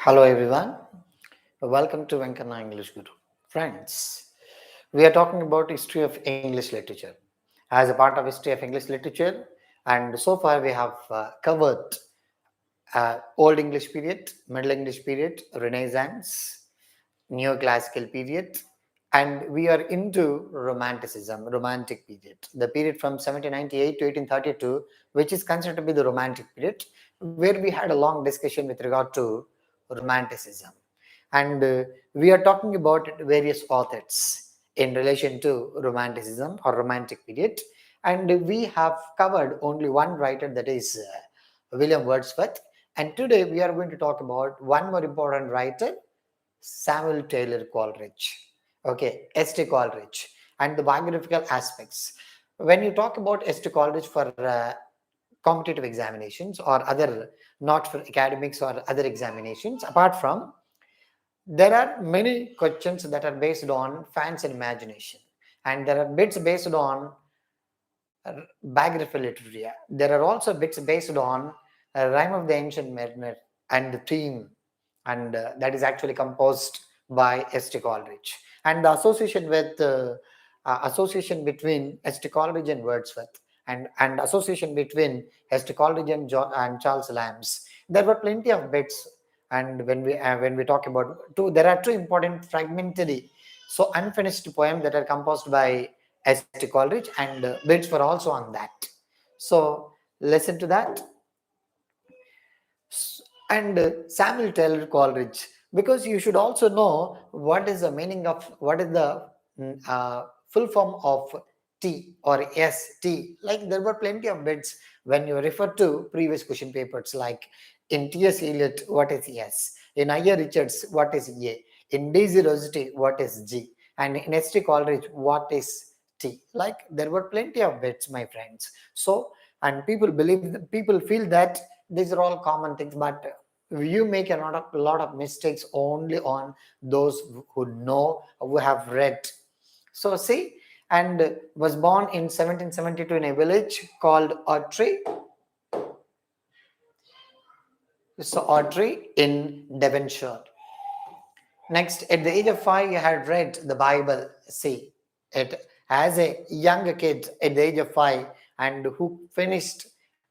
Hello everyone, welcome to Venkanna English Guru. Friends, we are talking about history of English literature. As a part of history of English literature, and so far we have covered Old English period, Middle English period, Renaissance, Neoclassical period, and we are into Romanticism, Romantic period, the period from 1798 to 1832, which is considered to be the Romantic period, where we had a long discussion with regard to Romanticism. And we are talking about various authors in relation to Romanticism or Romantic period. And we have covered only one writer, that is William Wordsworth. And today we are going to talk about one more important writer, Samuel Taylor Coleridge. Okay, S.T. Coleridge, and the biographical aspects. When you talk about S.T. Coleridge for competitive examinations or other, not for academics or other examinations, apart from, there are many questions that are based on fans and imagination, and there are bits based on biography literature. There are also bits based on Rhyme of the Ancient Mariner and the theme, and that is actually composed by S.T. Coleridge. And the association between S.T. Coleridge and Wordsworth, and association between S.T. Coleridge and Charles Lamb's. There were plenty of bits, and when we talk about there are two important fragmentary, so unfinished poems that are composed by S.T. Coleridge, and bits were also on that. So listen to that. And Samuel Taylor Coleridge, because you should also know what is the meaning of, what is the full form of T or ST. Like there were plenty of bits when you refer to previous question papers, like in T.S. Eliot, what is S? In I.A. Richards, what is A? In Daisy Rossetti, what is G? And in S.T. Coleridge, what is T? Like there were plenty of bits, my friends. So, and people feel that these are all common things, but you make a lot of mistakes only on those who know, who have read. So see, and was born in 1772 in a village called Autry. So Autry in Devonshire. Next, at the age of 5, he had read the Bible. See, it as a young kid at the age of 5, and who finished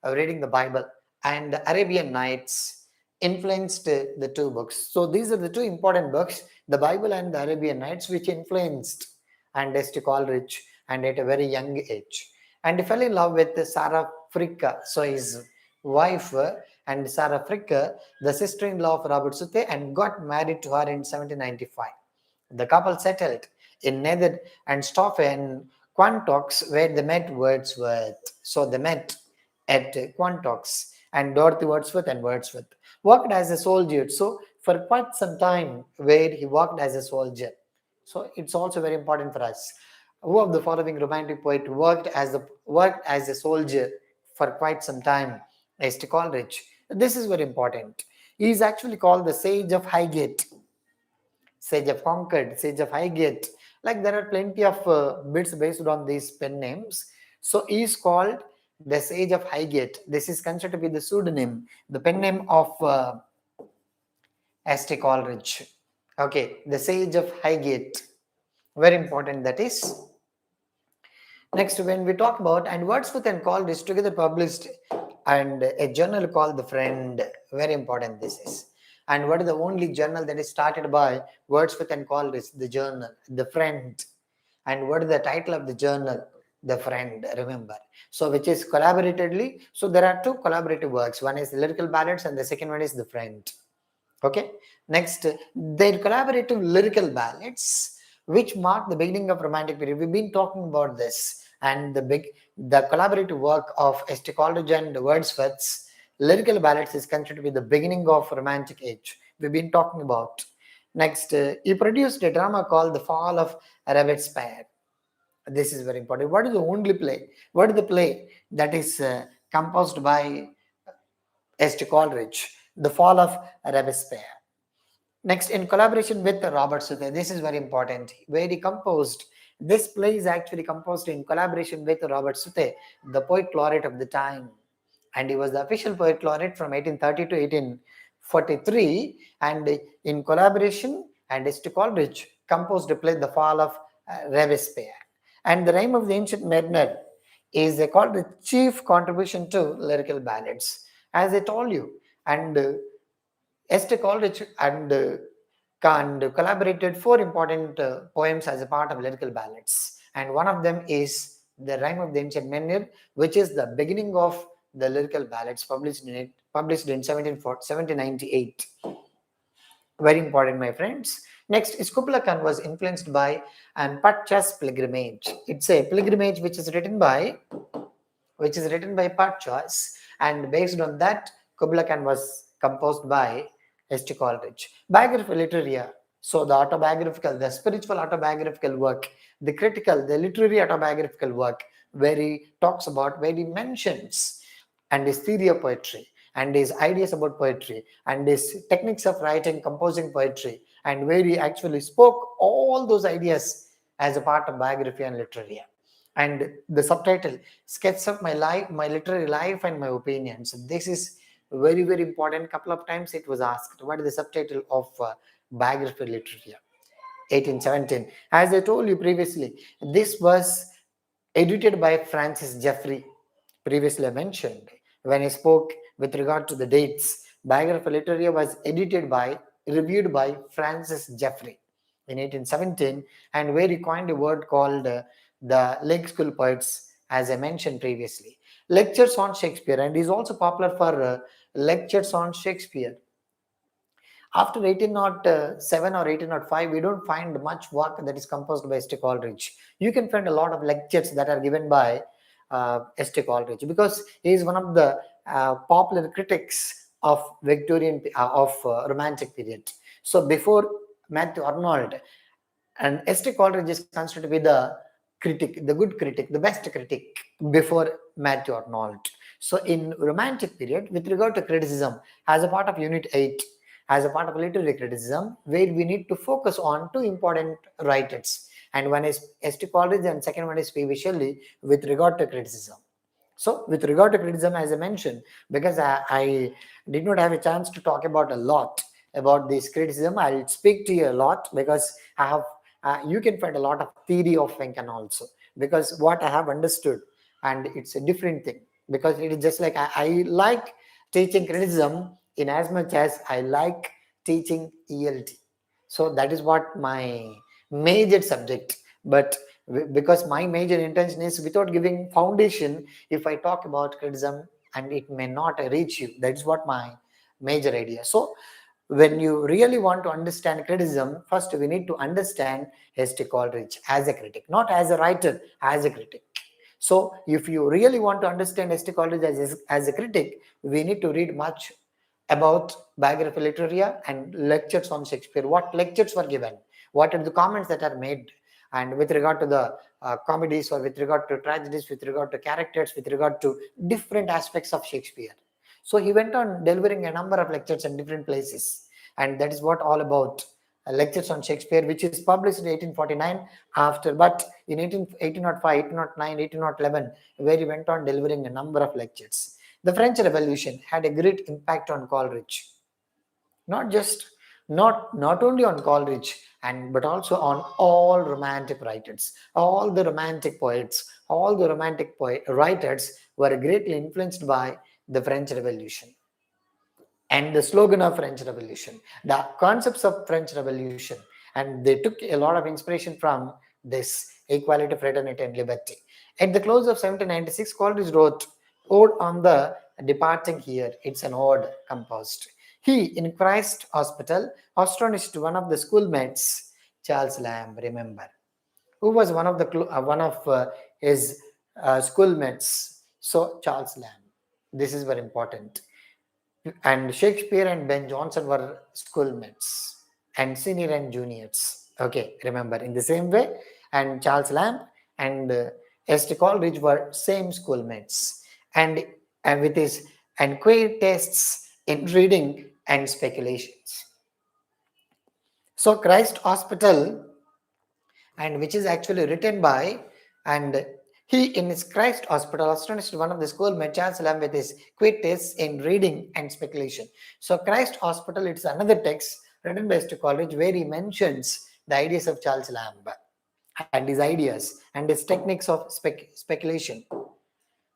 reading the Bible, and the Arabian Nights influenced the two books. So these are the two important books, the Bible and the Arabian Nights, which influenced and S.T. Coleridge, and at a very young age. And he fell in love with Sarah Fricke, so his wife, and Sarah Fricke, the sister-in-law of Robert Southey, and got married to her in 1795. The couple settled in Nether and Stoffe and Quantox, where they met Wordsworth. So they met at Quantox, and Dorothy Wordsworth and Wordsworth worked as a soldier. So for quite some time, where he worked as a soldier. So it's also very important for us. Who of the following romantic poet worked as a soldier for quite some time? S.T. Coleridge. This is very important. He is actually called the Sage of Highgate, Sage of Concord, Sage of Highgate. Like there are plenty of bits based on these pen names. So he is called the Sage of Highgate. This is considered to be the pseudonym, the pen name of S.T. Coleridge. Okay, the Sage of Highgate. Very important that is. Next, when we talk about, and Wordsworth and Coleridge together published and a journal called The Friend. Very important this is. And what is the only journal that is started by Wordsworth and Coleridge? The journal, The Friend. And what is the title of the journal? The Friend, remember. So which is collaboratively. So there are two collaborative works. One is Lyrical Ballads and the second one is The Friend. Okay. Next, their collaborative lyrical ballads, which mark the beginning of Romantic period. We've been talking about this, and the collaborative work of S.T. Coleridge and Wordsworth's lyrical ballads is considered to be the beginning of Romantic age. We've been talking about. Next, he produced a drama called The Fall of Robespierre. This is very important. What is the only play? What is the play that is composed by S.T. Coleridge? The Fall of Robespierre. Next, in collaboration with Robert Southey, this is very important, where he composed, this play is actually composed in collaboration with Robert Southey, the poet laureate of the time. And he was the official poet laureate from 1830 to 1843, and in collaboration and St. Coleridge composed a play The Fall of Robespierre. And the Rime of the Ancient Mariner is called the chief contribution to lyrical ballads. As I told you, and St. Coleridge and collaborated four important poems as a part of lyrical ballads, and one of them is the Rime of the Ancient Mariner, which is the beginning of the lyrical ballads published in 1798. Very important, my friends. Next, Kubla Khan was influenced by and Patcha's pilgrimage. It's a pilgrimage which is written by Patchas, and based on that, Kubla Khan was composed by St. Coleridge. Biography literaria. So the autobiographical, the spiritual autobiographical work, the critical, the literary autobiographical work, where he talks about, where he mentions and his theory of poetry and his ideas about poetry and his techniques of writing, composing poetry, and where he actually spoke all those ideas as a part of biography and literaria. And the subtitle, Sketch of My Life, My Literary Life and My Opinions. This is very, very important. Couple of times it was asked, what is the subtitle of biography literature? 1817. As I told you previously, this was edited by Francis Jeffrey, previously mentioned. When I spoke with regard to the dates, biography literature was reviewed by Francis Jeffrey in 1817, and where he coined a word called the Lake School Poets, as I mentioned previously. Lectures on Shakespeare, and is also popular for lectures on Shakespeare. After 1807 or 1805, we don't find much work that is composed by St. Coleridge. You can find a lot of lectures that are given by St. Coleridge, because he is one of the popular critics of Romantic period. So before Matthew Arnold, and St. Coleridge is considered to be the critic, the good critic, the best critic before Matthew Arnold. So in Romantic period, with regard to criticism, as a part of Unit 8, as a part of literary criticism, where we need to focus on two important writers, and one is St. Coleridge and second one is P.V. Shelley, with regard to criticism. So with regard to criticism, as I mentioned, because I did not have a chance to talk about a lot about this criticism, I'll speak to you a lot, because I have you can find a lot of theory of Venkanna also, because what I have understood, and it's a different thing, because it is just like I like teaching criticism in as much as I like teaching ELT. So that is what my major subject. But because my major intention is, without giving foundation, if I talk about criticism, and it may not reach you, that is what my major idea. So when you really want to understand criticism, first we need to understand St. Coleridge as a critic, not as a writer, as a critic. So if you really want to understand St. Coleridge as a critic, we need to read much about biography literaria and lectures on Shakespeare. What lectures were given, what are the comments that are made, and with regard to the comedies, or with regard to tragedies, with regard to characters, with regard to different aspects of Shakespeare. So he went on delivering a number of lectures in different places, and that is what all about lectures on Shakespeare, which is published in 1849 after, but in 1805, 1809, 1811, where he went on delivering a number of lectures. The French Revolution had a great impact on Coleridge, not only on Coleridge, but also on all romantic writers, all the romantic poets, all the romantic writers were greatly influenced by the French Revolution and the slogan of French Revolution, the concepts of French Revolution, and they took a lot of inspiration from this equality, fraternity, and liberty. At the close of 1796, Coleridge wrote Ode on the Departing Here. It's an ode composed. He, in Christ Hospital, astonished one of the schoolmates, Charles Lamb, remember, who was one of his schoolmates. So Charles Lamb, this is very important. And Shakespeare and Ben Jonson were schoolmates, and senior and juniors. Okay, remember, in the same way, and Charles Lamb and St. Coleridge were same schoolmates, and with his and queer tastes in reading and speculations. So Christ Hospital, and which is actually written by, and He, in his Christ Hospital, astonished one of the schoolmates, Charles Lamb, with his quick tastes in reading and speculation. So, Christ Hospital, it's another text written by Mr. Coleridge where he mentions the ideas of Charles Lamb and his ideas and his techniques of speculation.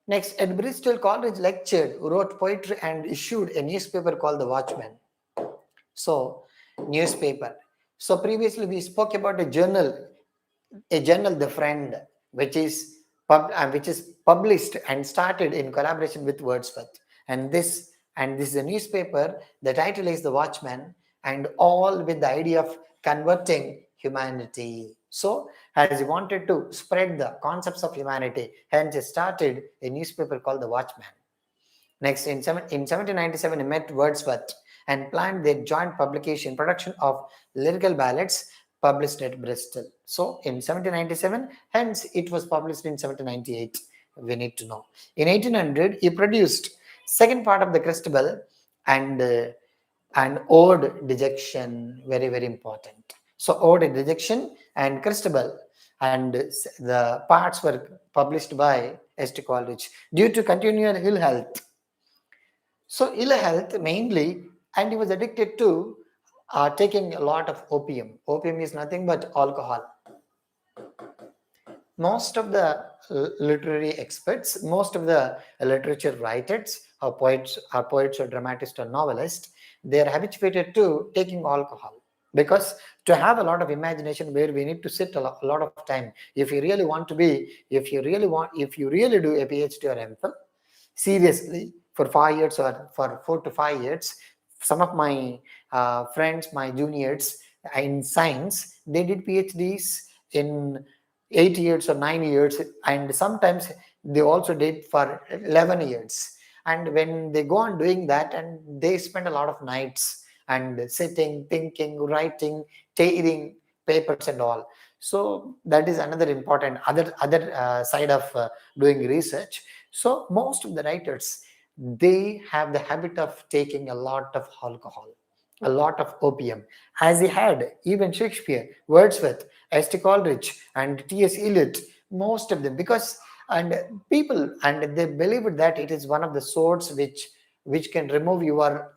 Next, at Bristol, Coleridge lectured, wrote poetry, and issued a newspaper called The Watchman. So, newspaper. So, previously we spoke about a journal, The Friend, which is which is published and started in collaboration with Wordsworth. And this is a newspaper. The title is The Watchman, and all with the idea of converting humanity. So, as he wanted to spread the concepts of humanity, hence he started a newspaper called The Watchman. Next, in 1797, he met Wordsworth and planned their joint production of lyrical ballads published at Bristol. So, in 1797, hence it was published in 1798. We need to know. In 1800, he produced second part of the Christabel and an ode dejection, very, very important. So, ode dejection and Christabel, and the parts were published by S.T. Coleridge. Due to continual ill health, so ill health mainly, and he was addicted to taking a lot of opium. Opium is nothing but alcohol. Most of the literary experts, most of the literature writers, or poets or dramatists or novelists, they are habituated to taking alcohol, because to have a lot of imagination where we need to sit a lot of time. If you really want to be, if you really do a PhD or MPhil seriously for 5 years or for 4 to 5 years, some of my friends, my juniors in science, they did PhDs in 8 years or 9 years, and sometimes they also did for 11 years. And when they go on doing that, and they spend a lot of nights and sitting, thinking, writing, tearing papers and all. So that is another important other side of doing research. So most of the writers, they have the habit of taking a lot of alcohol, a lot of opium, as he had even Shakespeare, Wordsworth, S.T. Coleridge, and T.S. Eliot, most of them, because and people, and they believed that it is one of the swords which can remove your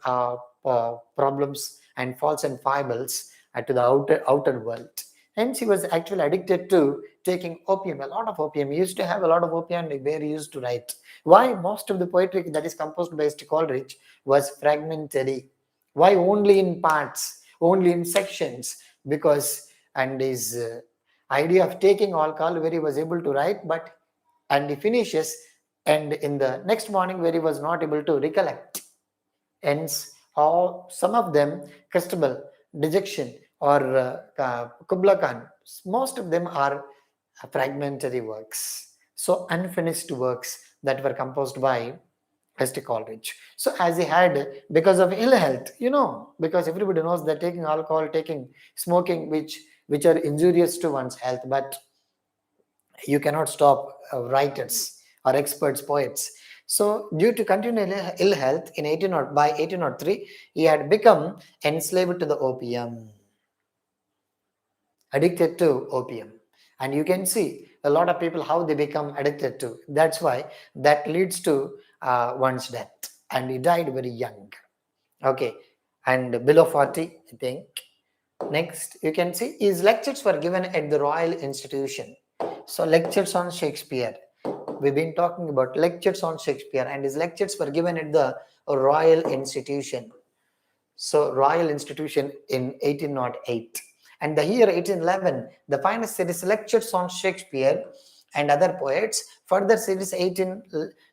problems and faults and foibles to the outer world. Hence, he was actually addicted to taking opium, a lot of opium. He used to have a lot of opium where he used to write. Why most of the poetry that is composed by S.T. Coleridge was fragmentary. Why only in parts, only in sections? Because, and his idea of taking alcohol where he was able to write, but and he finishes, and in the next morning where he was not able to recollect. Hence, how some of them, Christabel, Dejection, or Kubla Khan, most of them are fragmentary works. So, unfinished works that were composed by S.T. Coleridge. So, as he had, because of ill health, because everybody knows that taking alcohol, taking smoking, which are injurious to one's health, but you cannot stop writers or experts, poets. So, due to continual ill health by 1803, he had become enslaved to the opium, addicted to opium. And you can see a lot of people how they become addicted to. That's why that leads to one's death. And he died very young. Okay, and below 40, I think. Next, you can see his lectures were given at the Royal Institution. So, lectures on Shakespeare. We've been talking about lectures on Shakespeare, and his lectures were given at the Royal Institution. So, Royal Institution in 1808. And the year 1811, the final series lectures on Shakespeare and other poets. Further series 18.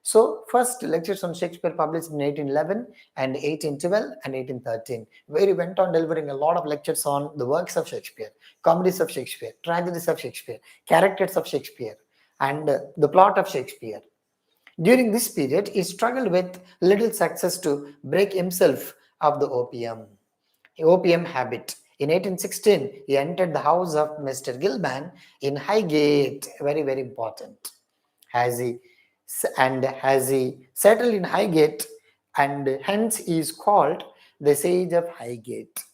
So, first lectures on Shakespeare published in 1811 and 1812 and 1813, where he went on delivering a lot of lectures on the works of Shakespeare, comedies of Shakespeare, tragedies of Shakespeare, characters of Shakespeare, and the plot of Shakespeare. During this period, he struggled with little success to break himself of the opium habit. In 1816, he entered the house of Mr. Gilman in Highgate, very, very important. Has he settled in Highgate, and hence he is called the Sage of Highgate.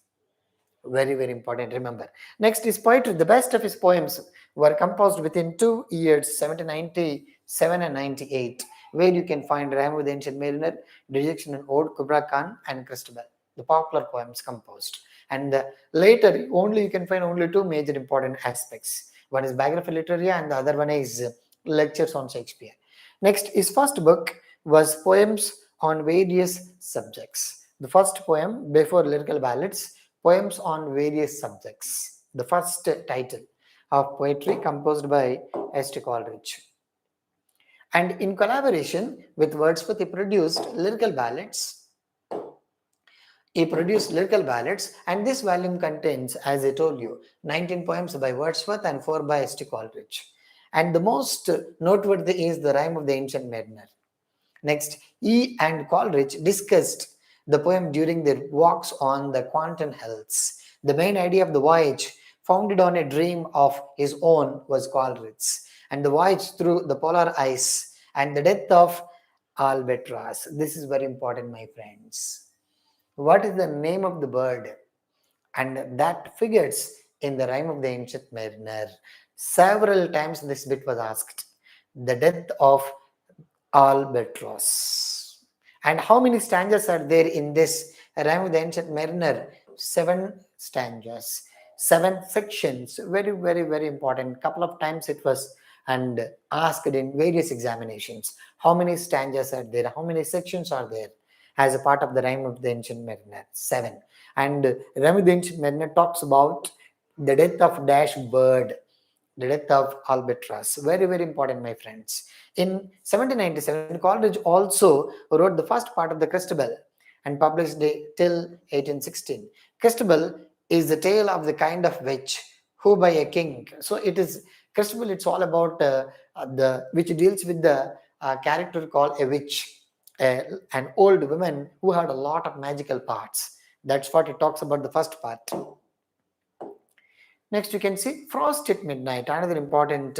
Very, very important, remember. Next is poetry. The best of his poems were composed within 2 years, 1797 and 98, where you can find Rhyme of the Ancient Mariner, Dejection and Ode, Kubra Khan, and Christabel, the popular poems composed. And later, only you can find only two major important aspects. One is Biography Literaria, and the other one is Lectures on Shakespeare. Next, his first book was Poems on Various Subjects. The first poem, before Lyrical Ballads, Poems on Various Subjects. The first title of poetry composed by S.T. Coleridge. And in collaboration with Wordsworth, he produced lyrical ballads. And this volume contains, as I told you, 19 poems by Wordsworth and 4 by S.T. Coleridge. And the most noteworthy is the Rhyme of the Ancient Mariner. Next, he and Coleridge discussed the poem during their walks on the Quantum Hills. The main idea of the voyage, founded on a dream of his own, was Coleridge's, and the voyage through the polar ice and the death of albatross. This is very important, my friends. What is the name of the bird? And that figures in the Rhyme of the Ancient Mariner. Several times this bit was asked. The death of albatross. And how many stanzas are there in this Rhyme of the Ancient Mariner? 7 stanzas, 7 sections. Very, very, very important. Couple of times it was and asked in various examinations. How many stanzas are there? How many sections are there as a part of the Rhyme of the Ancient Mariner? 7. And Rhyme of the Ancient Mariner talks about the death of dash bird, the death of albatross. Very, very important, my friends. In 1797, Coleridge also wrote the first part of the Christabel and published it till 1816. Christabel is the tale of the kind of witch who by a king. So it is Christabel. It's all about the which deals with the character called a witch, an old woman who had a lot of magical parts. That's what it talks about, the first part. Next, you can see Frost at Midnight, another important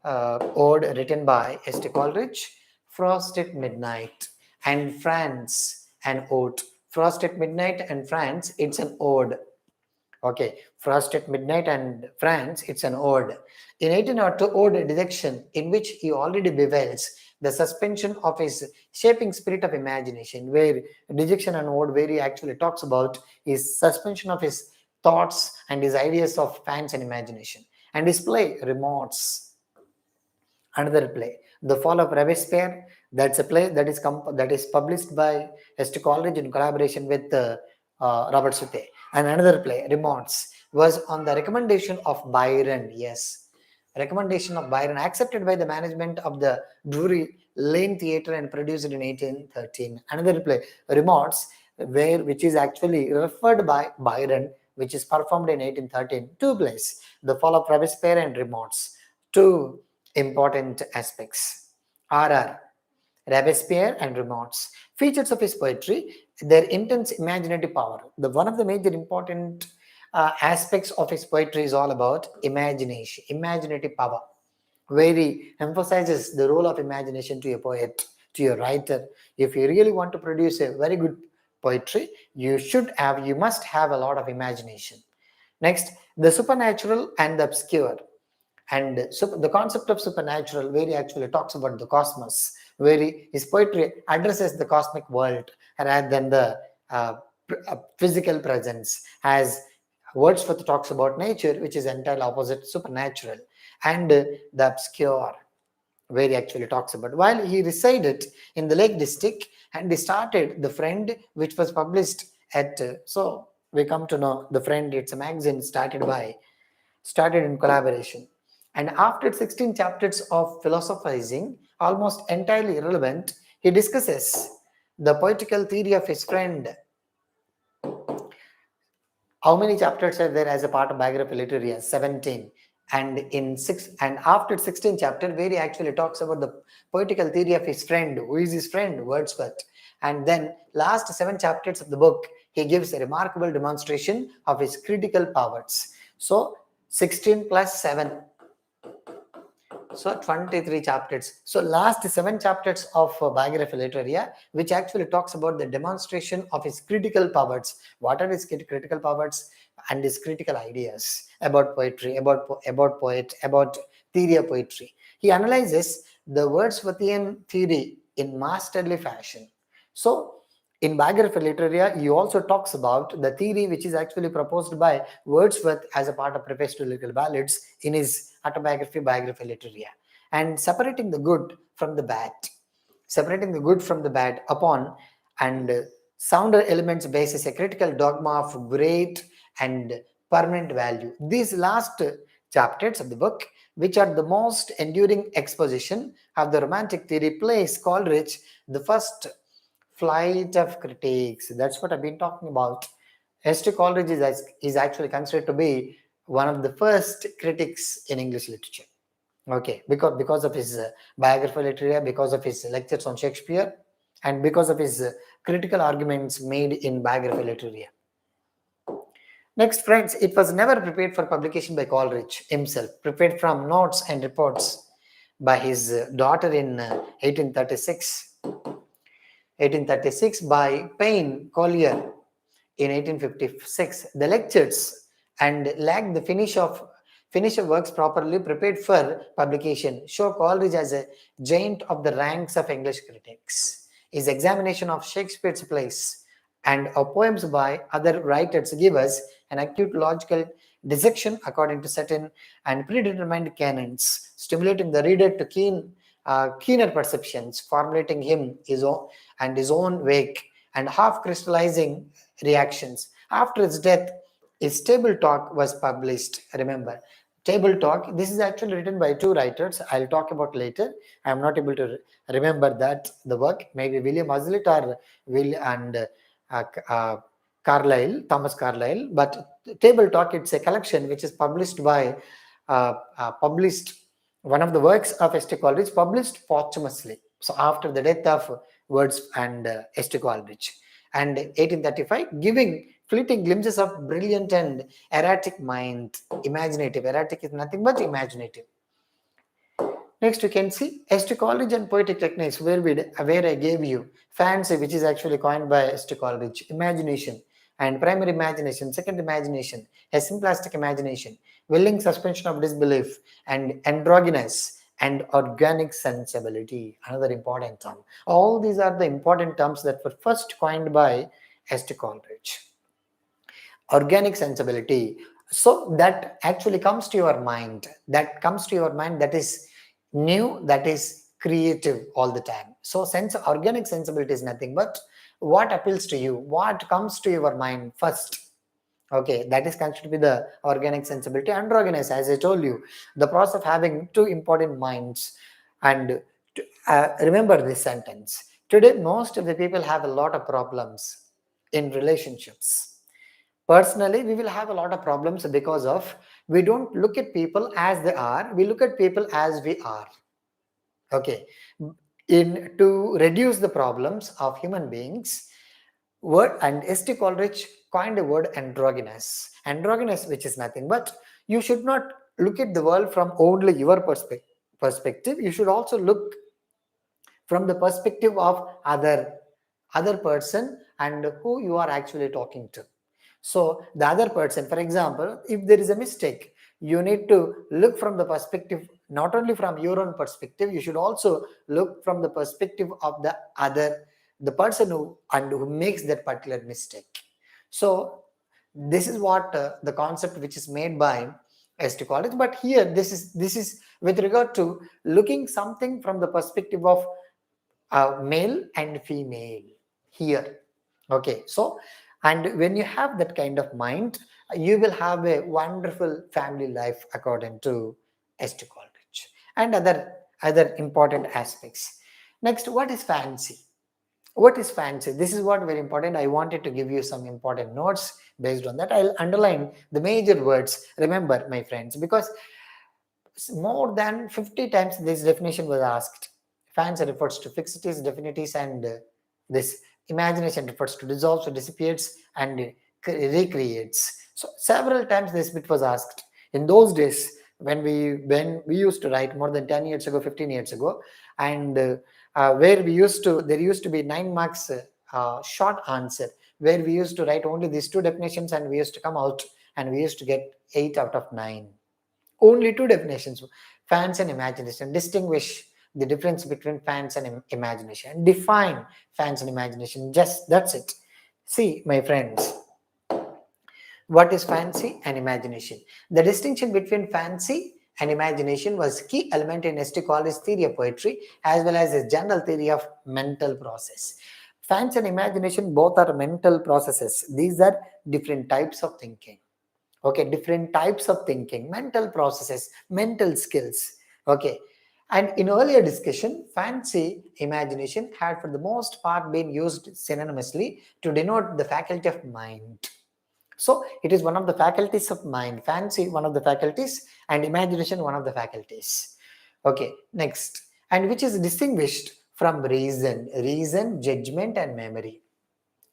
ode written by S.T. Coleridge. Frost at Midnight and France, an ode. Frost at Midnight and France, it's an ode. Okay, Frost at Midnight and France, it's an ode. In 1802, ode Dejection, in which he already bewails the suspension of his shaping spirit of imagination, where Dejection and ode, where he actually talks about his suspension of his thoughts and his ideas of fancy and imagination. And his play, Remorse, another play. The Fall of Robespierre, that's a play that is published by S.T. Coleridge in collaboration with Robert Southey. And another play, Remorse, was on the recommendation of Byron. Yes, recommendation of Byron, accepted by the management of the Drury Lane Theatre and produced in 1813. Another play, Remorse, which is actually referred by Byron, which is performed in 1813. 2 plays, The Fall of Robespierre and Remorse. 2 important aspects. RR, Robespierre and Remorse. Features of his poetry, their intense imaginative power. One of the major important aspects of his poetry is all about imagination, imaginative power, where he emphasizes the role of imagination to a poet, to a writer. If you really want to produce a very good poetry, you must have a lot of imagination. Next, the supernatural and the obscure. And the concept of supernatural, where he actually talks about the cosmos, where his poetry addresses the cosmic world rather than the physical presence, as Wordsworth talks about nature, which is entirely opposite, supernatural. And the obscure, where he actually talks about, while he resided in the Lake District and he started The Friend, which was published at, so we come to know The Friend, it's a magazine started in collaboration. And after 16 chapters of philosophizing, almost entirely irrelevant, he discusses the poetical theory of his friend. How many chapters are there as a part of Biography Literaria? 17. And after 16 chapter, where he actually talks about the poetical theory of his friend. Who is his friend? Wordsworth. And then last 7 chapters of the book, he gives a remarkable demonstration of his critical powers. So 16 plus 7. So 23 chapters. So last 7 chapters of Biography Literaria, which actually talks about the demonstration of his critical powers. What are his critical powers? and his critical ideas about poetry, about poet, about theory of poetry. He analyzes the Wordsworthian theory in masterly fashion. So, in Biography Literaria, he also talks about the theory which is actually proposed by Wordsworth as a part of Preface to Lyrical Ballads in his autobiography, Biography Literaria, and separating the good from the bad. Separating the good from the bad upon and sounder elements basis a critical dogma of great and permanent value. These last chapters of the book, which are the most enduring exposition of the Romantic theory, place Coleridge the first flight of critiques. That's what I've been talking about. St. Coleridge is actually considered to be one of the first critics in English literature. Okay, because of his biography literature, because of his lectures on Shakespeare, and because of his critical arguments made in biography literature. Next, friends, it was never prepared for publication by Coleridge himself, prepared from notes and reports by his daughter in 1836. 1836 by Payne Collier in 1856. The lectures and lacked the finish of works properly prepared for publication show Coleridge as a giant of the ranks of English critics. His examination of Shakespeare's plays and of poems by other writers give us an acute logical dissection according to certain and predetermined canons, stimulating the reader to keener perceptions, formulating him his own wake and half crystallizing reactions. After his death, his Table Talk was published. Remember, Table Talk, this is actually written by two writers. I'll talk about later. I'm not able to remember the work. Maybe William Hazlitt or Will and Thomas Carlyle. But Table Talk, it's a collection which is published by one of the works of St. Coleridge, published posthumously. So after the death of Words and St. Coleridge, and 1835, giving fleeting glimpses of brilliant and erratic mind. Imaginative. Erratic is nothing but imaginative. Next, you can see St. Coleridge and Poetic Techniques, where I gave you fancy, which is actually coined by St. Coleridge, imagination and primary imagination, second imagination, a simplistic imagination, willing suspension of disbelief, and androgynous and organic sensibility, another important term. All these are the important terms that were first coined by St. Coleridge. Organic sensibility. So that actually comes to your mind. That is new, that is creative all the time. So organic sensibility is nothing but what appeals to you, what comes to your mind first. Okay, that is considered to be the organic sensibility. Androgynous, as I told you, the process of having two important minds. And remember this sentence. Today, most of the people have a lot of problems in relationships. Personally, we will have a lot of problems because of we don't look at people as they are, we look at people as we are. Okay, to reduce the problems of human beings, St. Coleridge coined the word androgynous. Androgynous, which is nothing but you should not look at the world from only your perspective. You should also look from the perspective of other person and who you are actually talking to. So the other person, for example, if there is a mistake, you need to look from the perspective, not only from your own perspective, you should also look from the perspective of the person who makes that particular mistake. So this is what the concept which is made by St. Coleridge. But here this is with regard to looking something from the perspective of male and female here. Okay, so and when you have that kind of mind, you will have a wonderful family life according to St. Coleridge and other important aspects. Next, what is fancy? What is fancy? This is what very important. I wanted to give you some important notes based on that. I'll underline the major words. Remember, my friends, because more than 50 times this definition was asked. Fancy refers to fixities, definities, and this imagination refers to dissolves or dissipates and recreates. So several times this bit was asked. In those days, when we used to write more than 10 years ago, 15 years ago, and where there used to be 9 marks short answer, where we used to write only these two definitions and we used to come out and we used to get 8 out of 9. Only two definitions: fans and imagination. Distinguish the difference between fans and imagination. Define fans and imagination. Just that's it. See, my friends, what is fancy and imagination? The distinction between fancy and imagination was a key element in S.T. Coleridge's theory of poetry as well as his general theory of mental process. Fancy and imagination both are mental processes. These are different types of thinking. Okay, different types of thinking, mental processes, mental skills. Okay, and in earlier discussion, fancy, imagination had for the most part been used synonymously to denote the faculty of mind. So it is one of the faculties of mind. Fancy, one of the faculties, and imagination, one of the faculties. Okay, next, and which is distinguished from reason, judgment, and memory.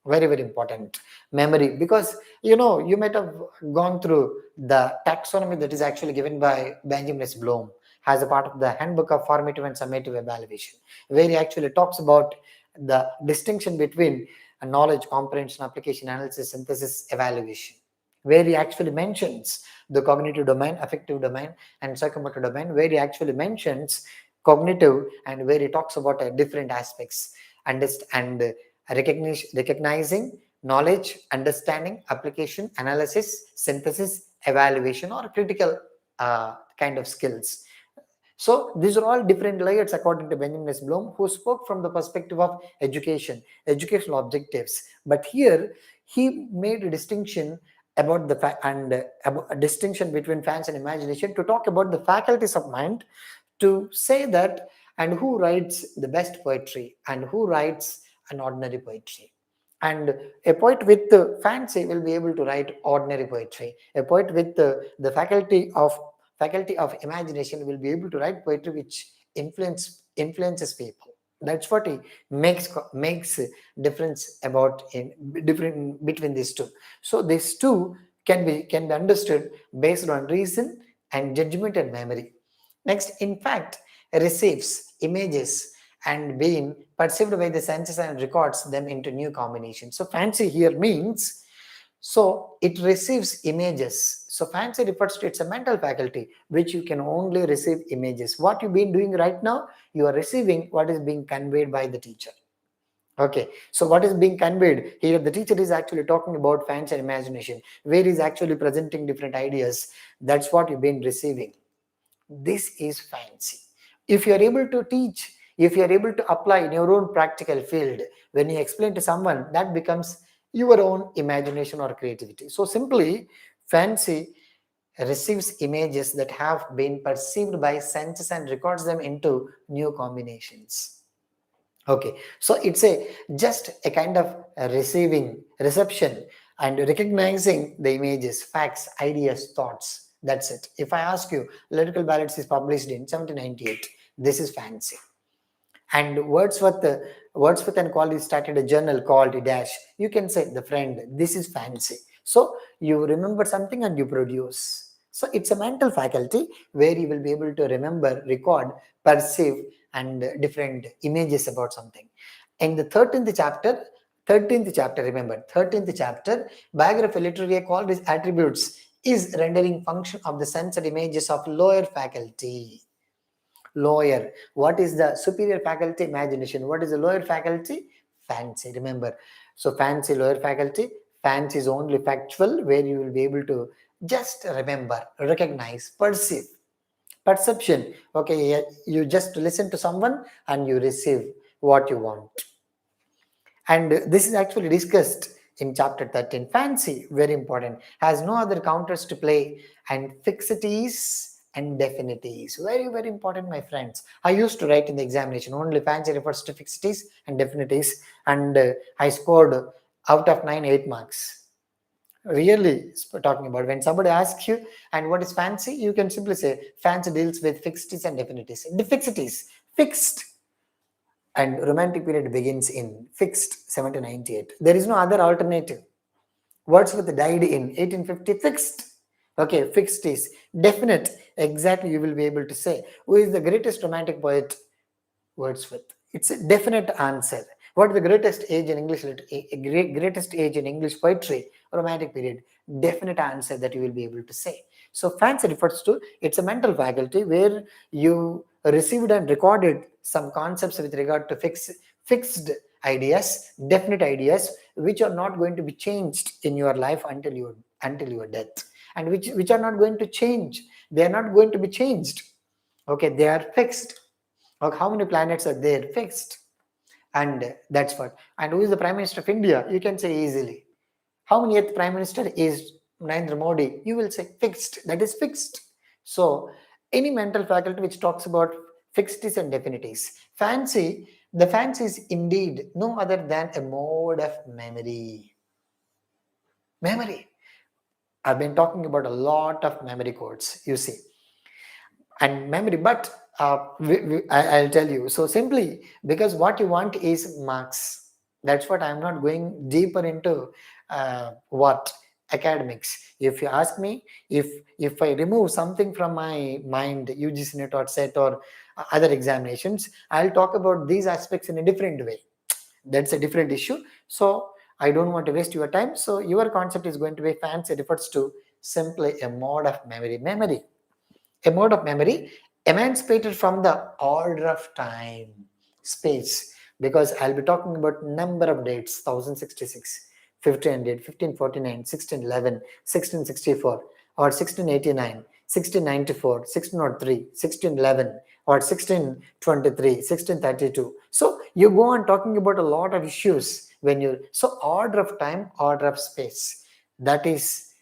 Very, very important. Memory, because you might have gone through the taxonomy that is actually given by Benjamin S. Bloom as a part of the Handbook of Formative and Summative Evaluation, where he actually talks about the distinction between knowledge, comprehension, application, analysis, synthesis, evaluation, where he actually mentions the cognitive domain, affective domain, and psychomotor domain, where he actually mentions cognitive, and where he talks about different aspects and recognizing knowledge, understanding, application, analysis, synthesis, evaluation, or critical kind of skills. So these are all different layers according to Benjamin S. Bloom, who spoke from the perspective of education, educational objectives. But here he made a distinction about a distinction between fans and imagination to talk about the faculties of mind, to say that and who writes the best poetry and who writes an ordinary poetry. And a poet with fancy will be able to write ordinary poetry. A poet with the faculty of imagination will be able to write poetry which influences people. That's what he makes difference about in different between these two. So these two can be understood based on reason and judgment and memory. Next, in fact, receives images and being perceived by the senses and records them into new combinations. So fancy here means, so it receives images. So fancy refers to it's a mental faculty which you can only receive images. What you've been doing right now, you are receiving what is being conveyed by the teacher. Okay, so what is being conveyed here? The teacher is actually talking about fancy and imagination, where he's actually presenting different ideas. That's what you've been receiving. This is fancy. If you are able to teach, if you are able to apply in your own practical field, when you explain to someone, that becomes your own imagination or creativity. So simply, fancy receives images that have been perceived by senses and records them into new combinations. Okay, so it's just a kind of reception and recognizing the images, facts, ideas, thoughts. That's it. If I ask you, Lyrical Ballads is published in 1798, this is fancy. And Wordsworth and Coleridge started a journal called Dash. You can say the friend, this is fancy. So you remember something and you produce. So it's a mental faculty where you will be able to remember, record, perceive, and different images about something. In the 13th chapter, remember, 13th chapter, biography literary Coleridge attributes is rendering function of the sensory images of lower faculty. Lower. What is the superior faculty? Imagination. What is the lower faculty? Fancy. Remember. So fancy, lower faculty. Fancy is only factual, where you will be able to just remember, recognize, perceive. Perception. Okay, you just listen to someone and you receive what you want. And this is actually discussed in chapter 13. Fancy, very important, has no other counters to play, and fixities and definities. Very, very important, my friends. I used to write in the examination, only fancy refers to fixities and definities, and I scored out of 9, 8 marks. Really talking about, when somebody asks you, and what is fancy, you can simply say, fancy deals with fixities and definities. The fixities, fixed, and romantic period begins in fixed 1798. There is no other alternative. Wordsworth died in 1850, fixed. Okay, fixed is definite. Exactly, you will be able to say, who is the greatest romantic poet? Wordsworth. It's a definite answer. What is the greatest age in English? Greatest age in English poetry? Romantic period. definite answer that you will be able to say. So fancy refers to, it's a mental faculty where you received and recorded some concepts with regard to fixed ideas, definite ideas, which are not going to be changed in your life until your death, and which are not going to change. They are not going to be changed. Okay, they are fixed. Okay, how many planets are there? Fixed. And that's what. And who is the Prime Minister of India? You can say easily. How many eighth Prime Minister is Narendra Modi? You will say fixed. That is fixed. So any mental faculty which talks about fixeds and definities. The fancy is indeed no other than a mode of memory. Memory. I've been talking about a lot of memory codes, you see, and memory, but I'll tell you. So simply because what you want is marks. That's what I'm not going deeper into what academics. If you ask me, if I remove something from my mind, UGC-Net or set or other examinations, I'll talk about these aspects in a different way. That's a different issue. So I don't want to waste your time. So your concept is going to be fancy refers to simply a mode of memory. A mode of memory emancipated from the order of time, space, because I'll be talking about number of dates: 1066, 1500, 1549, 1611, 1664, or 1689, 1694, 1603, 1611, or 1623, 1632. So you go on talking about a lot of issues when you, so order of time, order of space, that is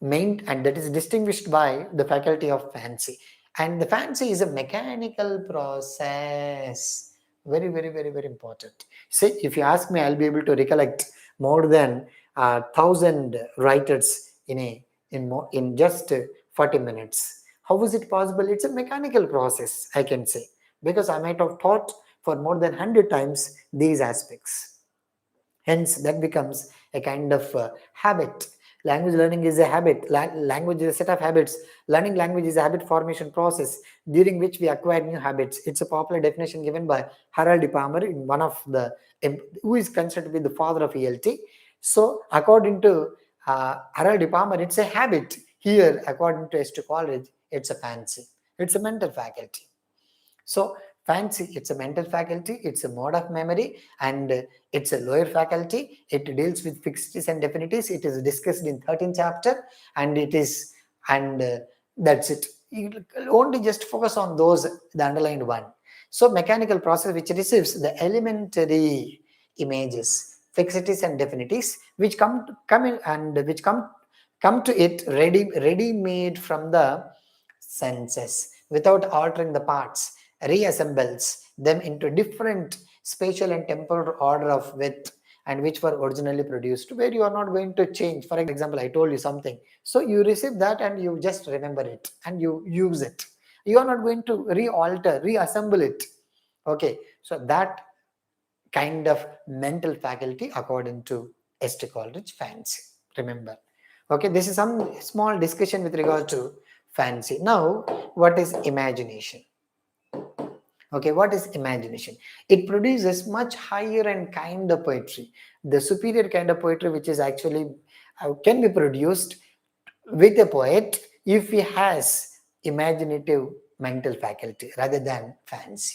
main, and that is distinguished by the faculty of fancy. And the fancy is a mechanical process. Very, very, very, very important. See, if you ask me, I'll be able to recollect more than 1,000 writers in just 40 minutes. How is it possible? It's a mechanical process, I can say, because I might have taught for more than 100 times these aspects. Hence, that becomes a kind of habit. Language learning is a habit. Language is a set of habits. Learning language is a habit formation process during which we acquire new habits. It's a popular definition given by Harold Palmer in one of the, who is considered to be the father of ELT. So, according to Harold Palmer, it's a habit. Here, according to Coleridge, it's a fancy. It's a mental faculty. So fancy, it's a mental faculty, it's a mode of memory, and it's a lower faculty. It deals with fixeds and definities. It is discussed in 13th chapter, and it is, and that's it. You only just focus on those, the underlined one. So mechanical process which receives the elementary images, fixeds and definities, which come in and which come to it ready made from the senses without altering the parts, reassembles them into different spatial and temporal order of width, and which were originally produced, where you are not going to change. For example, I told you something, so you receive that and you just remember it and you use it. You are not going to reassemble it. Okay, so that kind of mental faculty according to St. Coleridge, fancy. Remember. Okay, this is some small discussion with regard to fancy. Now, what is imagination? Okay, what is imagination? It produces much higher and kind of poetry. The superior kind of poetry, which is actually can be produced with a poet if he has imaginative mental faculty rather than fancy.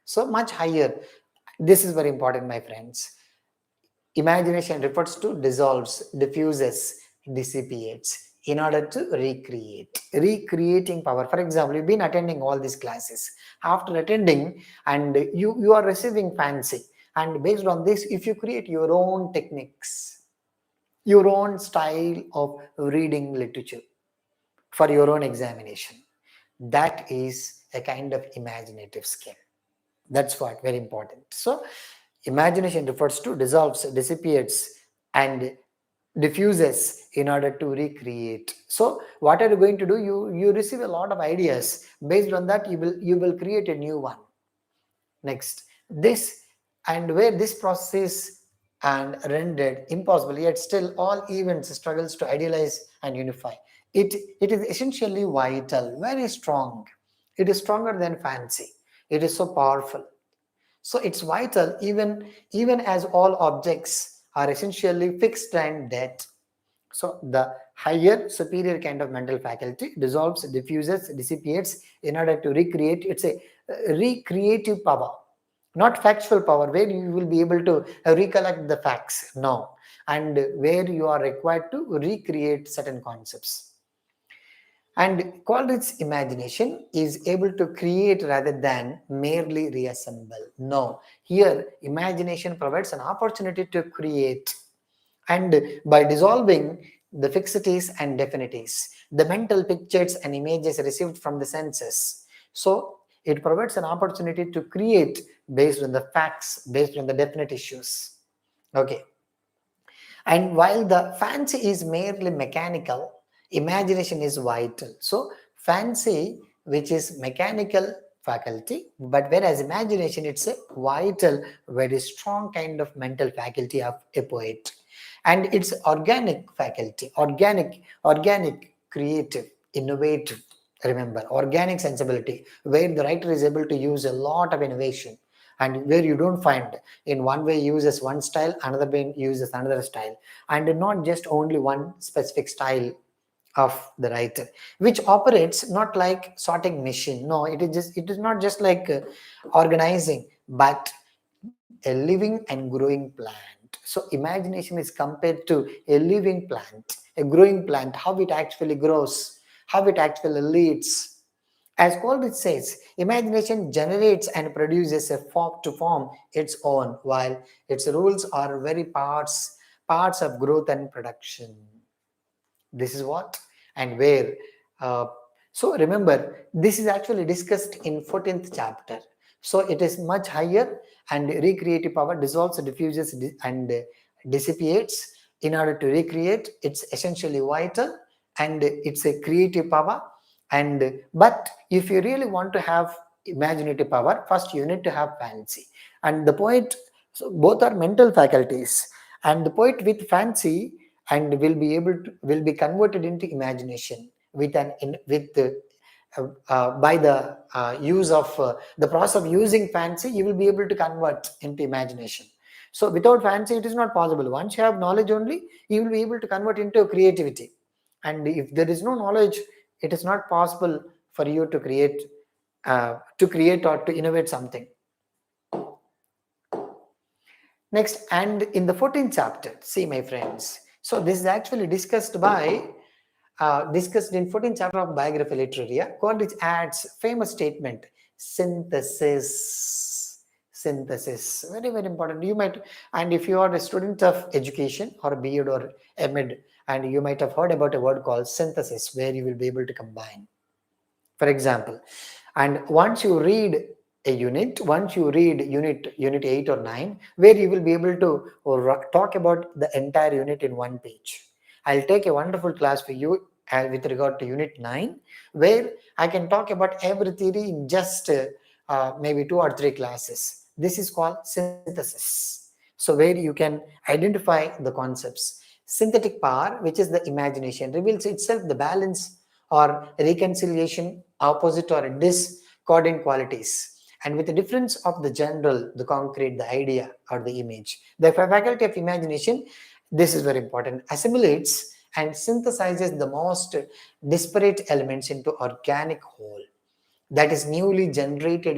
So much higher. This is very important, my friends. Imagination refers to dissolves, diffuses, dissipates in order to recreating power. For example, you've been attending all these classes. After attending, and you are receiving fancy, and based on this, if you create your own techniques, your own style of reading literature for your own examination, that is a kind of imaginative skill. That's what very important. So imagination refers to dissolves, dissipates, and diffuses in order to recreate. So what are you going to do? You receive a lot of ideas. Based on that, you will create a new one. Next, this, and where this process is and rendered impossible, yet still all events struggles to idealize and unify. It is essentially vital, very strong. It is stronger than fancy. It is so powerful. So it's vital even as all objects are essentially fixed and dead. So the higher superior kind of mental faculty dissolves, diffuses, dissipates in order to recreate. It's a recreative power, not factual power where you will be able to recollect the facts. No, and where you are required to recreate certain concepts. And Coleridge's imagination is able to create rather than merely reassemble. No, here imagination provides an opportunity to create, and by dissolving the fixities and definities, the mental pictures and images received from the senses. So it provides an opportunity to create based on the facts, based on the definite issues. Okay. And while the fancy is merely mechanical, imagination is vital. So fancy, which is mechanical faculty, but whereas imagination, it's a vital, very strong kind of mental faculty of a poet. And it's organic faculty, organic, creative, innovative. Remember, organic sensibility, where the writer is able to use a lot of innovation, and where you don't find in one way uses one style, another way uses another style, and not just only one specific style of the writer, which operates not like sorting machine. No, it is not just like organizing, but a living and growing plant. So imagination is compared to a living plant, a growing plant, how it actually grows, how it actually leads. As Coleridge says, imagination generates and produces a form to form its own, while its rules are very parts of growth and production. This is what and where. Uh, so remember, this is actually discussed in 14th chapter. So it is much higher, and recreative power dissolves, diffuses, and dissipates in order to recreate. It's essentially vital, and it's a creative power. And but if you really want to have imaginative power, first you need to have fancy. And the poet, so both are mental faculties, and the poet with fancy and will be converted into imagination with an in, with by the use of the process of using fancy, you will be able to convert into imagination. So without fancy it is not possible. Once you have knowledge only, you will be able to convert into creativity. And if there is no knowledge, it is not possible for you to create or to innovate something. Next, and in the 14th chapter, see my friends, so this is actually discussed in 14th chapter of Biography Literaria. Coleridge adds famous statement, synthesis, very very important. You might, and if you are a student of education or B.Ed or M.Ed, and you might have heard about a word called synthesis, where you will be able to combine, for example. And once you read once you read unit 8 or 9, where you will be able to talk about the entire unit in one page. I'll take a wonderful class for you with regard to unit 9, where I can talk about every theory in just maybe 2 or 3 classes. This is called synthesis. So where you can identify the concepts. Synthetic power, which is the imagination, reveals itself the balance or reconciliation, opposite or discordant qualities, and with the difference of the general, the concrete, the idea or the image. The faculty of imagination, this is very important, assimilates and synthesizes the most disparate elements into organic whole, that is newly generated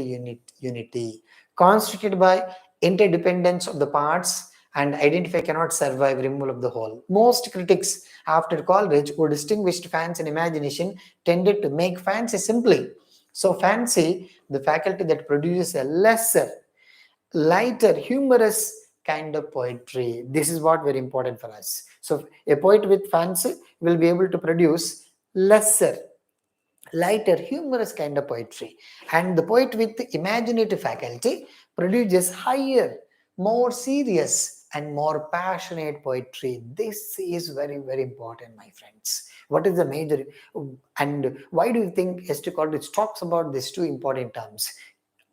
unity, constituted by interdependence of the parts, and identify cannot survive removal of the whole. Most critics after Coleridge, who distinguished fancy and imagination, tended to make fancy simply. So fancy, the faculty that produces a lesser, lighter, humorous kind of poetry. This is what very important for us. So a poet with fancy will be able to produce lesser, lighter, humorous kind of poetry. And the poet with imaginative faculty produces higher, more serious, and more passionate poetry. This is very, very important, my friends. What is the major, and why do you think St. Coleridge talks about these two important terms?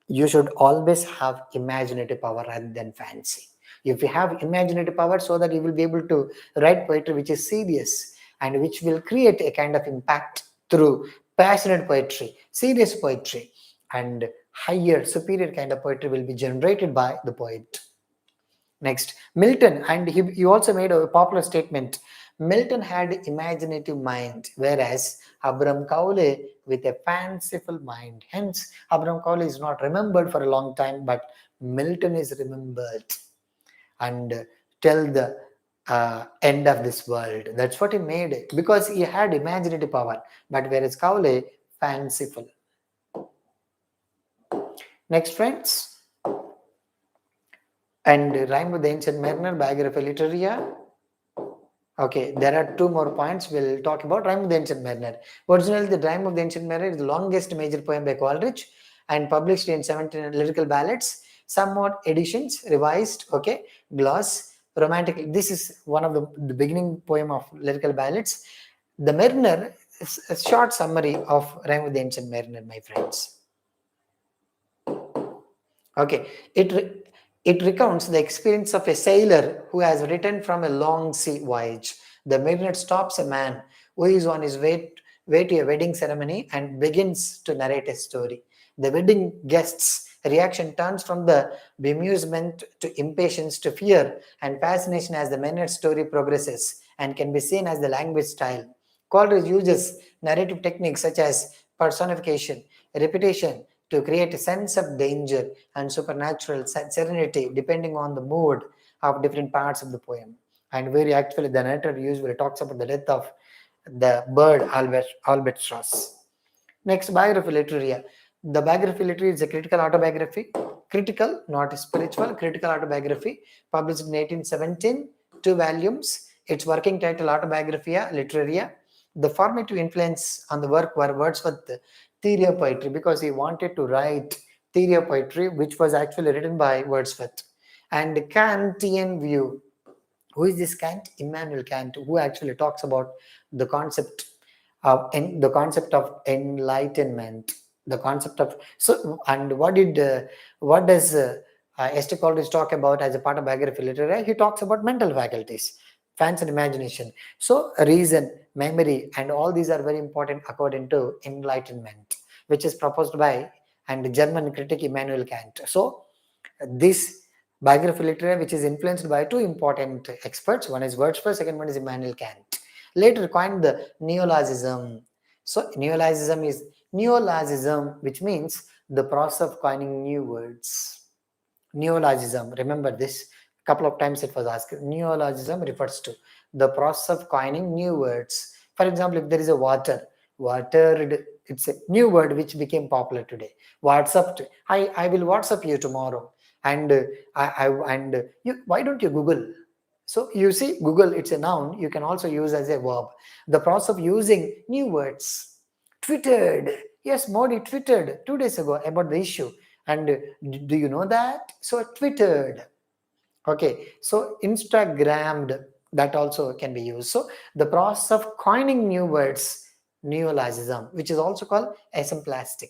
You should always have imaginative power rather than fancy. If you have imaginative power, so that you will be able to write poetry which is serious and which will create a kind of impact through passionate poetry, serious poetry, and higher, superior kind of poetry will be generated by the poet. Next, Milton, and he also made a popular statement, Milton had imaginative mind, whereas Abraham Cowley with a fanciful mind. Hence, Abraham Cowley is not remembered for a long time, but Milton is remembered and till the end of this world. That's what he made it because he had imaginative power, but whereas Cowley, fanciful. Next, friends, and Rhyme with the Ancient Mariner, Biography Literaria. Okay, there are two more points we'll talk about. Rhyme of the Ancient Mariner. Originally, the Rhyme of the Ancient Mariner is the longest major poem by Coleridge and published in 17 lyrical ballads, somewhat editions, revised, okay, gloss, romantic. This is one of the beginning poem of lyrical ballads. The Mariner is a short summary of Rhyme of the Ancient Mariner, my friends. Okay, it recounts the experience of a sailor who has returned from a long sea voyage. The mariner stops a man who is on his way to a wedding ceremony and begins to narrate a story. The wedding guests' reaction turns from the bemusement to impatience to fear and fascination as the mariner's story progresses and can be seen as the language style. Coleridge uses narrative techniques such as personification, repetition, to create a sense of danger and supernatural serenity depending on the mood of different parts of the poem. And where actually the narrator usually talks about the death of the bird albatross. Next, biography literaria. The biography literature is a critical autobiography, critical, not spiritual, critical autobiography, published in 1817, 2 volumes. Its working title, Autobiographia Literaria. The formative influence on the work were Wordsworth's theory of poetry, because he wanted to write theory of poetry, which was actually written by Wordsworth. And Kantian view. Who is this Kant? Immanuel Kant, who actually talks about the concept of enlightenment, the concept of so. And what does Esther Coleridge talk about as a part of biography literature? He talks about mental faculties, fancy and imagination, so reason, memory, and all these are very important according to enlightenment, which is proposed by and German critic Immanuel Kant. So this biography literature, which is influenced by two important experts, one is Wordsworth, second one is Immanuel Kant, later coined the neologism. So neologism, which means the process of coining new words. Neologism, remember this, a couple of times it was asked. Neologism refers to the process of coining new words. For example, if there is a watered, it's a new word which became popular today. WhatsApp, I will WhatsApp you tomorrow. And why don't you Google? So you see, Google, it's a noun, you can also use as a verb. The process of using new words. Twittered, yes, Modi twittered 2 days ago about the issue. And do you know that? So twittered. Okay, so Instagrammed, that also can be used. So the process of coining new words, neologism, which is also called asymplastic.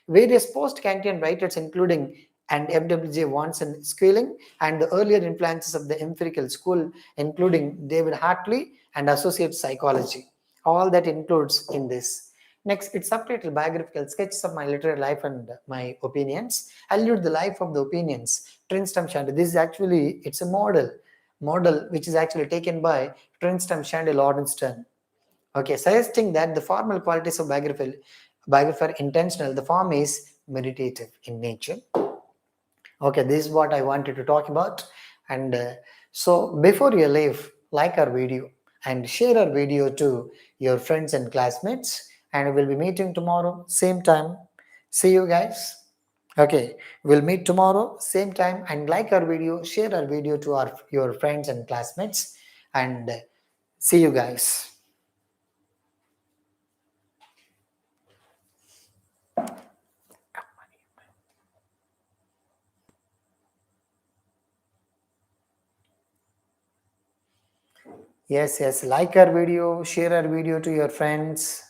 Various post-Kantian writers, including and F.W.J. Watson Schooling, and the earlier influences of the empirical school, including David Hartley and associate psychology. All that includes in this. Next, it's subtitled Biographical Sketches of My Literary Life and My Opinions. Allude the life of the opinions. Trinstam Shandy. This is actually, it's a model which is actually taken by Trinstam Shandy Lawrence. Okay, suggesting that the formal qualities of biographer intentional, the form is meditative in nature. Okay, this is what I wanted to talk about. And so before you leave, like our video and share our video to your friends and classmates. And we'll be meeting tomorrow, same time. See you guys. Okay, we'll meet tomorrow, same time. And like our video, share our video to your friends and classmates. And see you guys. Yes, like our video, share our video to your friends.